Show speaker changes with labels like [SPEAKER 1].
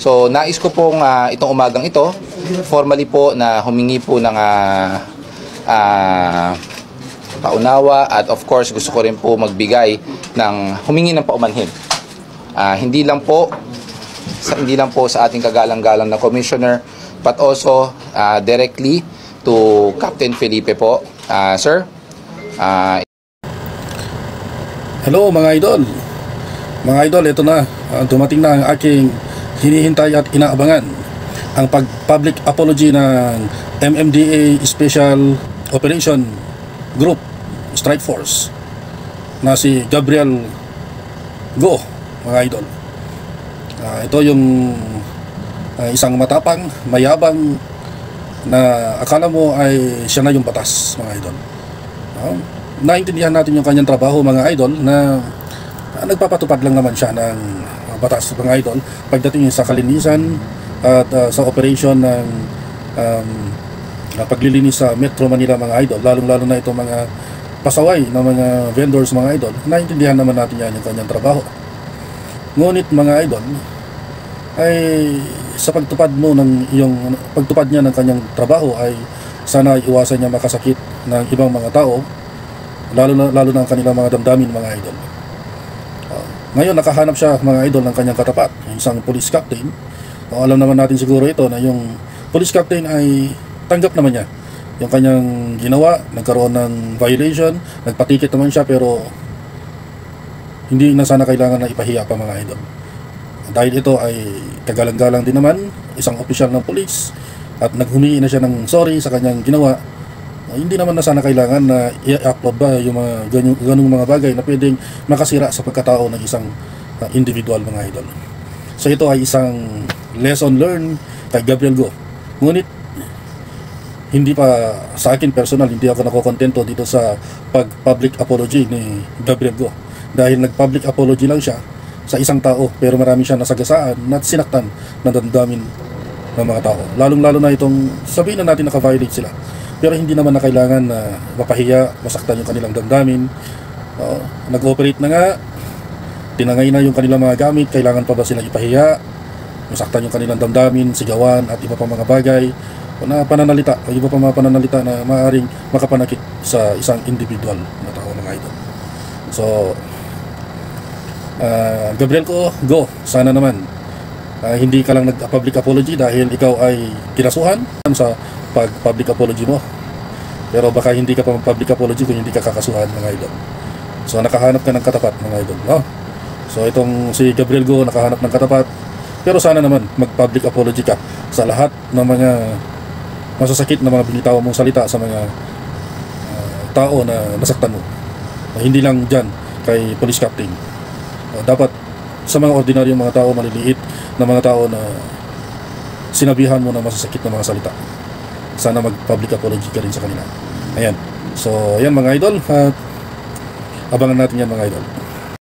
[SPEAKER 1] So nais ko pong itong umagang ito formally po na humingi po ng paunawa at of course gusto ko rin po magbigay ng humingi ng paumanhin. Hindi lang po sa ating kagalang-galang na commissioner but also directly to Captain Felipe po. Sir,
[SPEAKER 2] hello mga idol. Mga idol, ito na. Dumating na ang aking hinihintay at inaabangan. Ang public apology ng MMDA Special Operation Group Strike Force na si Gabriel Go, mga idol. Ito yung isang matapang, mayabang na akala mo ay siya na yung batas, mga idol. Naintindihan natin yung kanyang trabaho, mga idol, na nagpapatupad lang naman siya ng batas, mga idol, pagdating sa kalinisan at sa operation ng paglilinis sa Metro Manila, mga idol, lalong-lalo na itong mga pasaway ng mga vendors, mga idol. Naintindihan naman natin yan yung kanyang trabaho. Ngunit, mga idol, ay sa pagtupad niya ng kanyang trabaho ay sana iwasan niya makasakit ng ibang mga tao, lalo na ang kanilang mga damdamin, mga idol. Ngayon nakahanap siya, mga idol, ng kanyang katapat, isang police captain. Alam naman natin siguro ito na yung police captain ay tanggap naman niya yung kanyang ginawa, nagkaroon ng violation, nagpatikit naman siya, pero hindi na sana kailangan na ipahiya pa, mga idol. Dahil ito ay kagalang-galang din naman, isang opisyal ng police, at naghumingi na siya ng sorry sa kanyang ginawa. Hindi naman na sana kailangan na i-upload ba yung mga ganung mga bagay na pwedeng makasira sa pagkatao ng isang individual, mga idol. So ito ay isang lesson learned kay Gabriel Go. Ngunit hindi pa sa akin personal, hindi ako nakokontento dito sa public apology ni Gabriel Go, dahil nag-public apology lang siya sa isang tao, pero marami siya nasagasaan at sinaktan na damdamin ng mga tao. Lalong-lalo na itong sabihin na natin naka-violate sila, pero hindi naman na kailangan na mapahiya, masaktan yung kanilang damdamin. Nag-ooperate na nga, tinangay na yung kanilang mga gamit, kailangan pa ba sila ipahiya, masaktan yung kanilang damdamin, sigawan at iba pa mga bagay na pananalita, o iba pa mga pananalita na maaaring makapanakit sa isang individual na tao, mga idol. So Gabriel Go, sana naman hindi ka lang nag-public apology dahil ikaw ay kinasuhan sa pag-public apology mo, pero baka hindi ka pa mag-public apology kung hindi ka kakasuhan, mga idol. So nakahanap ka ng katapat, mga idol, no? So itong si Gabriel Go nakahanap ng katapat, pero sana naman mag-public apology ka sa lahat ng mga masasakit na mga binitaw mong salita sa mga tao na nasaktan mo, hindi lang dyan kay police captain. Dapat sa mga ordinaryong mga tao, maliliit na mga tao na sinabihan mo na masasakit na mga salita, sana mag-public apology ka rin sa kanila. Ayan. So ayan, mga idol, abangan natin yan, mga idol.